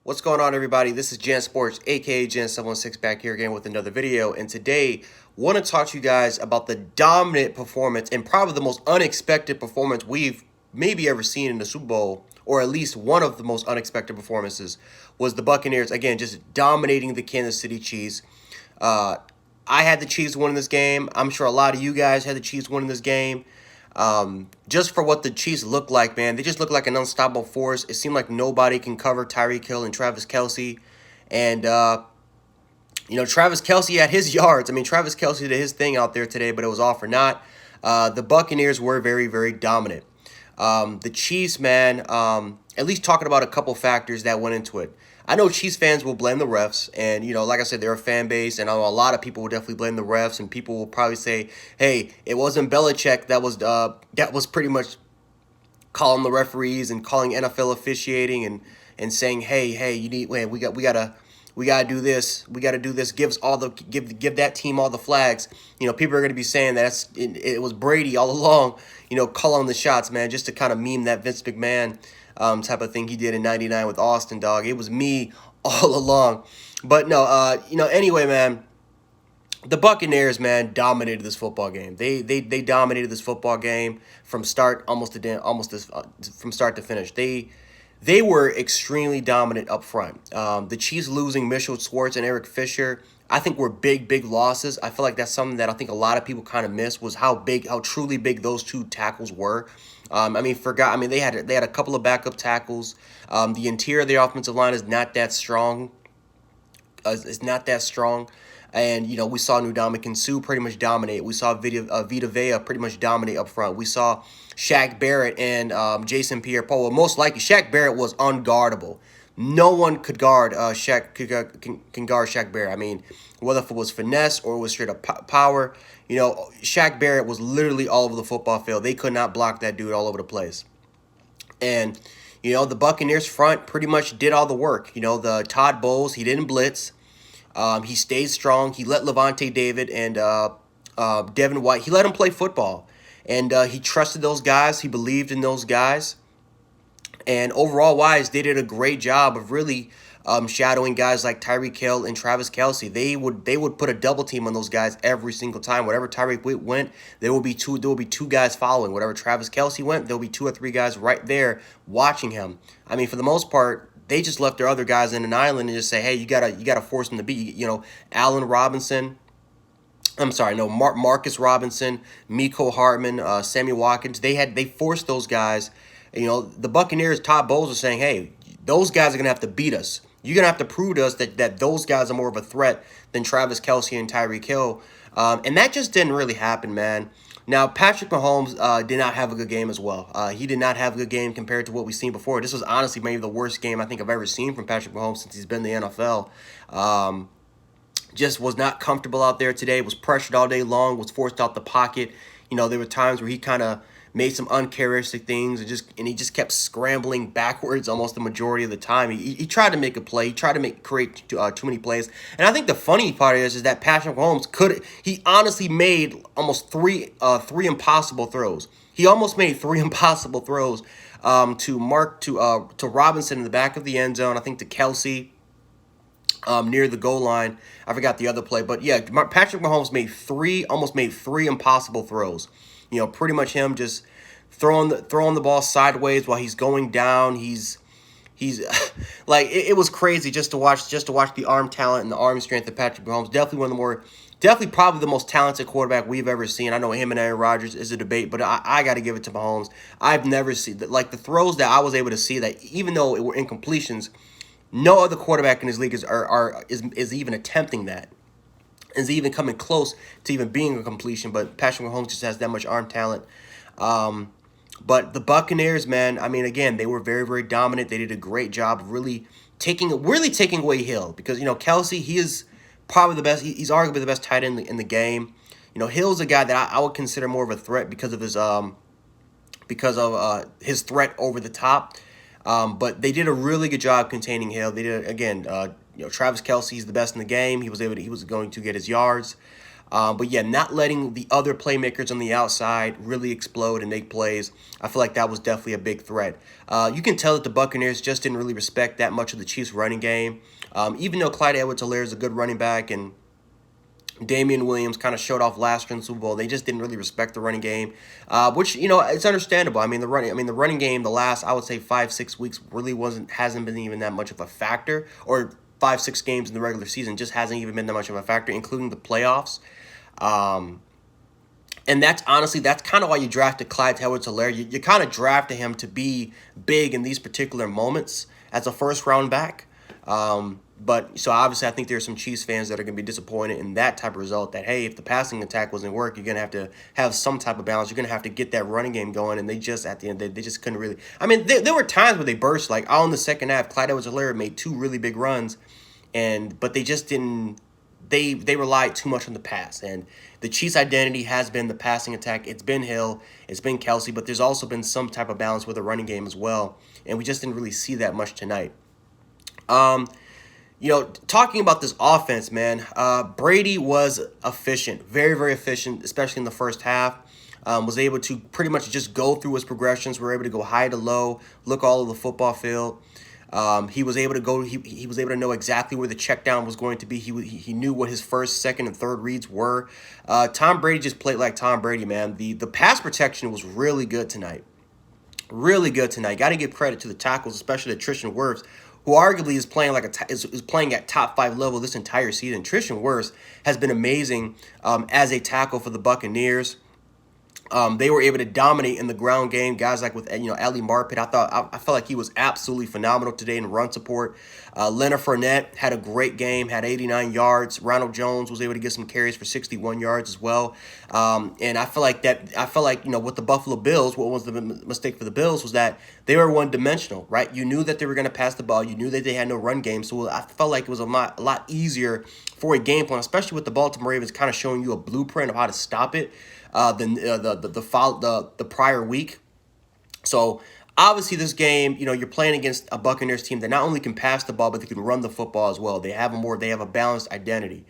What's going on, everybody? This is Jan Sports, aka Jan716, back here again with another video. And today, want to talk to you guys about the dominant performance and probably the most unexpected performance we've maybe ever seen in the Super Bowl, or at least one of the most unexpected performances, was the Buccaneers, again, just dominating the Kansas City Chiefs. I had the Chiefs winning this game. I'm sure a lot of you guys had the Chiefs winning this game. Just for what the Chiefs look like, man, they just look like an unstoppable force. It seemed like nobody can cover Tyreek Hill and Travis Kelce. And, Travis Kelce had his yards. I mean, Travis Kelce did his thing out there today, but it was all for naught. The Buccaneers were very, very dominant. The Chiefs, man, at least talking about a couple factors that went into it. I know Chiefs fans will blame the refs, and like I said, they're a fan base, and I know a lot of people will definitely blame the refs, and people will probably say, "Hey, it wasn't Belichick that was pretty much calling the referees and calling NFL officiating and saying, hey, you need wait, we gotta do this, give that team all the flags." People are gonna be saying that it was Brady all along, calling the shots, man, just to kind of meme that Vince McMahon type of thing he did in '99 with Austin, dog. It was me all along. But no, anyway, man, the Buccaneers, man, dominated this football game. They dominated this football game from start from start to finish. They were extremely dominant up front. The Chiefs losing Mitchell Schwartz and Eric Fisher, I think, were big losses. I feel like that's something that I think a lot of people kind of missed, was how truly big those two tackles were. They had a couple of backup tackles. The interior of the offensive line is not that strong. And, we saw Ndamukong Suh pretty much dominate. We saw Vita Vea pretty much dominate up front. We saw Shaq Barrett and Jason Pierre-Paul. Well, most likely, Shaq Barrett was unguardable. No one could guard can guard Shaq Barrett. I mean, whether it was finesse or it was straight up power, Shaq Barrett was literally all over the football field. They could not block that dude all over the place. And, the Buccaneers front pretty much did all the work. The Todd Bowles, he didn't blitz. He stayed strong. He let Levante David and Devin White, he let him play football. And he trusted those guys. He believed in those guys. And overall wise, they did a great job of really shadowing guys like Tyreek Hill and Travis Kelce. They would put a double team on those guys every single time. Whatever Tyreek went, there will be two guys following. Whatever Travis Kelce went, there will be 2 or 3 guys right there watching him. I mean, for the most part, they just left their other guys in an island and just say, hey, you gotta force them to beat. Allen Robinson. I'm sorry, no, Marcus Robinson, Miko Hartman, Sammy Watkins. They forced those guys. The Buccaneers, Todd Bowles, was saying, hey, those guys are gonna have to beat us. You're gonna have to prove to us that those guys are more of a threat than Travis Kelce and Tyreek Hill. And that just didn't really happen, man. Now, Patrick Mahomes did not have a good game as well. He did not have a good game compared to what we've seen before. This was honestly maybe the worst game I think I've ever seen from Patrick Mahomes since he's been in the NFL. Just was not comfortable out there today, was pressured all day long, was forced out the pocket. There were times where he kind of made some uncharacteristic things and he just kept scrambling backwards almost the majority of the time. He tried to make a play. He tried to create too many plays. And I think the funny part is that Patrick Mahomes he honestly made almost three impossible throws. He almost made 3 impossible throws to Robinson in the back of the end zone, I think to Kelce near the goal line. I forgot the other play, but yeah, Patrick Mahomes almost made 3 impossible throws. Pretty much him just throwing the ball sideways while he's going down. He's like, it was crazy just to watch the arm talent and the arm strength of Patrick Mahomes. Definitely probably the most talented quarterback we've ever seen. I know him and Aaron Rodgers is a debate, but I got to give it to Mahomes. I've never seen the throws that I was able to see, that even though it were incompletions, no other quarterback in his league is even attempting that. Is even coming close to even being a completion, but Patrick Mahomes just has that much arm talent. But the Buccaneers, man, I mean, again, they were very, very dominant. They did a great job of really taking away Hill, because Kelce, he is probably the best. He's arguably the best tight end in the game. Hill's a guy that I would consider more of a threat because of his threat over the top. But they did a really good job containing Hill. They did, again. Travis Kelce is the best in the game. He was going to get his yards. But yeah, not letting the other playmakers on the outside really explode and make plays, I feel like that was definitely a big threat. You can tell that the Buccaneers just didn't really respect that much of the Chiefs' running game. Even though Clyde Edwards-Helaire is a good running back and Damian Williams kind of showed off last year in the Super Bowl, they just didn't really respect the running game, which it's understandable. The running game the last, I would say, 5-6 weeks really hasn't been even that much of a factor, or 5-6 games in the regular season just hasn't even been that much of a factor, including the playoffs. Um, and that's kind of why you drafted Clyde Edwards-Helaire. You kind of drafted him to be big in these particular moments as a first round back. But so obviously, I think there are some Chiefs fans that are going to be disappointed in that type of result. That, hey, if the passing attack wasn't work, you're going to have some type of balance. You're going to have to get that running game going, and they just at the end they just couldn't really. There were times where they burst, like all in the second half. Clyde Edwards-Helaire made 2 really big runs, but they just didn't. They relied too much on the pass, and the Chiefs' identity has been the passing attack. It's been Hill, it's been Kelsey, but there's also been some type of balance with the running game as well, and we just didn't really see that much tonight. Talking about this offense, man, Brady was efficient, very, very efficient, especially in the first half. Was able to pretty much just go through his progressions. We're able to go high to low, look all over the football field. He was able to go. He was able to know exactly where the check down was going to be. He knew what his first, second, and third reads were. Tom Brady just played like Tom Brady, man. The pass protection was really good tonight. Really good tonight. Got to give credit to the tackles, especially to Tristan Wirfs, who arguably is playing is playing at top 5 level this entire season. Tristan Wirfs has been amazing as a tackle for the Buccaneers. They were able to dominate in the ground game. Guys like with Ali Marpet, I felt like he was absolutely phenomenal today in run support. Leonard Fournette had a great game, had 89 yards. Ronald Jones was able to get some carries for 61 yards as well. And I feel like with the Buffalo Bills, what was the mistake for the Bills was that they were one-dimensional, right? You knew that they were going to pass the ball. You knew that they had no run game. So I felt like it was a lot easier for a game plan, especially with the Baltimore Ravens kind of showing you a blueprint of how to stop it. Than the prior week. So obviously this game, you're playing against a Buccaneers team that not only can pass the ball, but they can run the football as well. They have a balanced identity.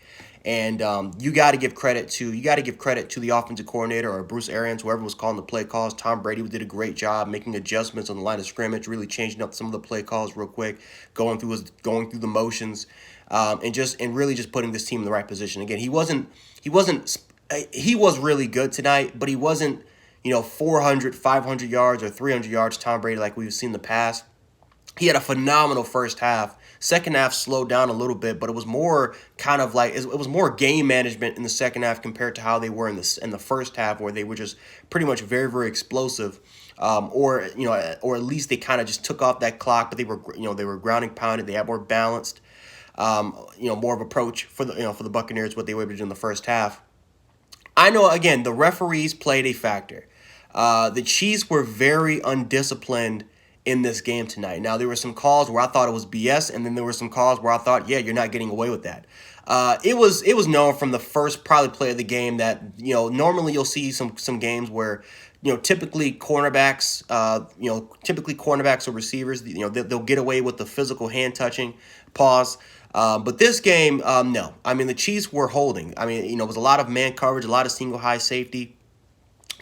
And you got to give credit to the offensive coordinator or Bruce Arians, whoever was calling the play calls. Tom Brady did a great job making adjustments on the line of scrimmage, really changing up some of the play calls real quick, going through the motions, and really just putting this team in the right position. Again, he was really good tonight, but he wasn't, 400, 500 yards or 300 yards Tom Brady like we've seen in the past. He had a phenomenal first half. Second half slowed down a little bit, but it was more kind of like it was more game management in the second half compared to how they were in the first half, where they were just pretty much very, very explosive, or at least they kind of just took off that clock. But they were grounding pounded. They had more balanced, more of approach for the Buccaneers, what they were able to do in the first half. I know, again, the referees played a factor. The Chiefs were very undisciplined in this game tonight. Now, there were some calls where I thought it was BS, and then there were some calls where I thought, yeah, you're not getting away with that. It was known from the first probably play of the game that, normally you'll see some games where, typically cornerbacks or receivers, they'll get away with the physical hand touching, pause. But this game, no. The Chiefs were holding. It was a lot of man coverage, a lot of single high safety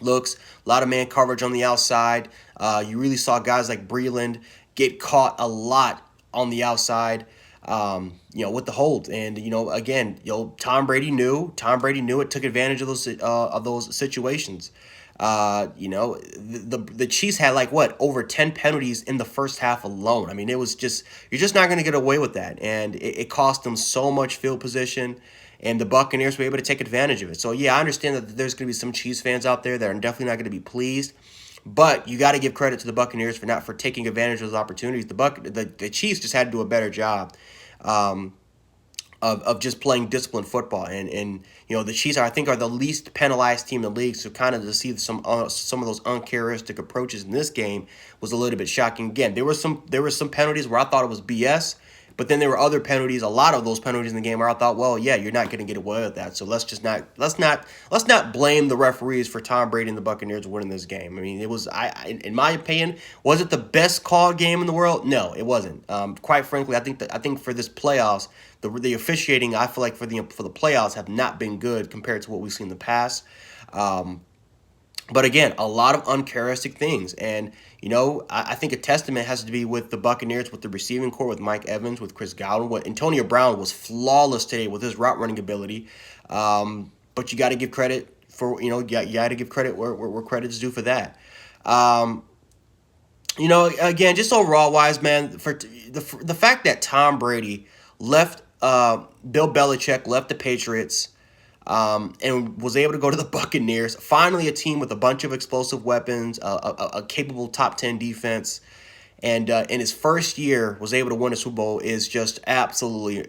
looks, a lot of man coverage on the outside. You really saw guys like Breland get caught a lot on the outside, with the hold. And, again, Tom Brady knew it, took advantage of those situations. The Chiefs had over 10 penalties in the first half alone. It was just, you're just not going to get away with that. And it cost them so much field position, and the Buccaneers were able to take advantage of it. So yeah, I understand that there's going to be some Chiefs fans out there that are definitely not going to be pleased, but you got to give credit to the Buccaneers for taking advantage of those opportunities. The Chiefs just had to do a better job, of just playing disciplined football. And the Chiefs are the least penalized team in the league, so kind of to see some of those uncharacteristic approaches in this game was a little bit shocking. Again, there were some penalties where I thought it was BS, But then there were other penalties, a lot of those penalties in the game where I thought, well, yeah, you're not going to get away with that. So let's not blame the referees for Tom Brady and the Buccaneers winning this game. I mean, it was in my opinion, was it the best called game in the world? No, it wasn't. Quite frankly, I think for this playoffs, the officiating, I feel like for the playoffs have not been good compared to what we've seen in the past. But again, a lot of uncharacteristic things. And, I think a testament has to be with the Buccaneers, with the receiving core, with Mike Evans, with Chris Godwin. What Antonio Brown was flawless today with his route running ability. But you got to give credit for, you got to give credit where credit is due for that. Again, just overall wise, man, for the fact that Tom Brady left, Bill Belichick left the Patriots, and was able to go to the Buccaneers. Finally, a team with a bunch of explosive weapons, a capable top 10 defense, and in his first year was able to win a Super Bowl is just absolutely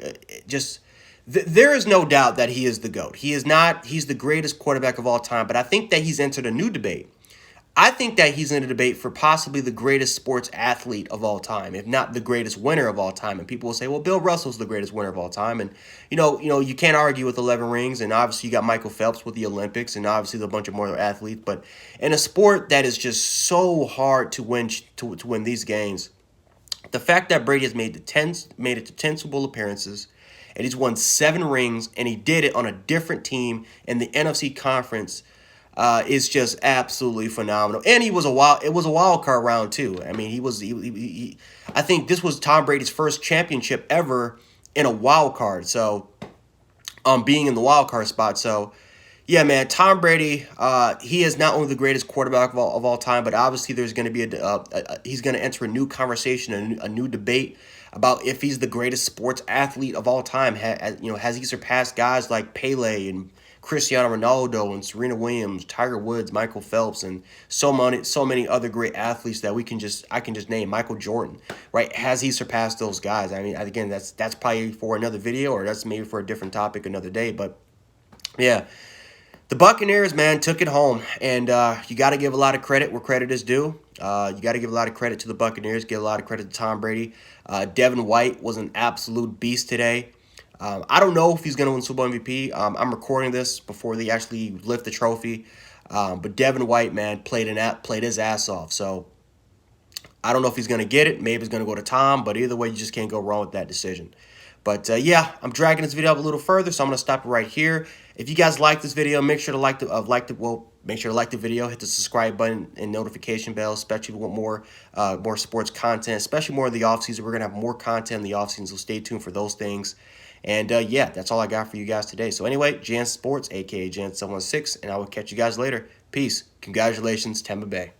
there is no doubt that he is the GOAT. He's the greatest quarterback of all time, but I think that he's entered a new debate. I think that he's in a debate for possibly the greatest sports athlete of all time, if not the greatest winner of all time. And people will say, well, Bill Russell's the greatest winner of all time. And, you can't argue with 11 rings. And obviously you got Michael Phelps with the Olympics and obviously a bunch of more athletes. But in a sport that is just so hard to win, to win these games, the fact that Brady has made it to 10 Super Bowl appearances, and he's won 7 rings, and he did it on a different team in the NFC conference, is just absolutely phenomenal. And it was a wild card round too. I mean, I think this was Tom Brady's first championship ever in a wild card. So, being in the wild card spot. So, yeah, man, Tom Brady, he is not only the greatest quarterback of all time, but obviously there's going to be he's going to enter a new conversation, a new debate about if he's the greatest sports athlete of all time. Has he surpassed guys like Pele and Cristiano Ronaldo and Serena Williams, Tiger Woods, Michael Phelps, and so many other great athletes that I can just name. Michael Jordan, right? Has he surpassed those guys? I mean, again, that's probably for another video, or that's maybe for a different topic another day. But yeah, the Buccaneers, man, took it home, and you got to give a lot of credit where credit is due. You got to give a lot of credit to the Buccaneers, give a lot of credit to Tom Brady. Devin White was an absolute beast today. I don't know if he's going to win Super Bowl MVP. I'm recording this before they actually lift the trophy. But Devin White, man, played his ass off. So I don't know if he's going to get it. Maybe it's going to go to Tom. But either way, you just can't go wrong with that decision. But yeah, I'm dragging this video up a little further, so I'm going to stop it right here. If you guys like this video, make sure to like the video, hit the subscribe button and notification bell, especially if you want more sports content, especially more in the offseason. We're going to have more content in the offseason, so stay tuned for those things. And yeah, that's all I got for you guys today. So anyway, Jan Sports, aka Jan716, and I will catch you guys later. Peace. Congratulations, Tampa Bay.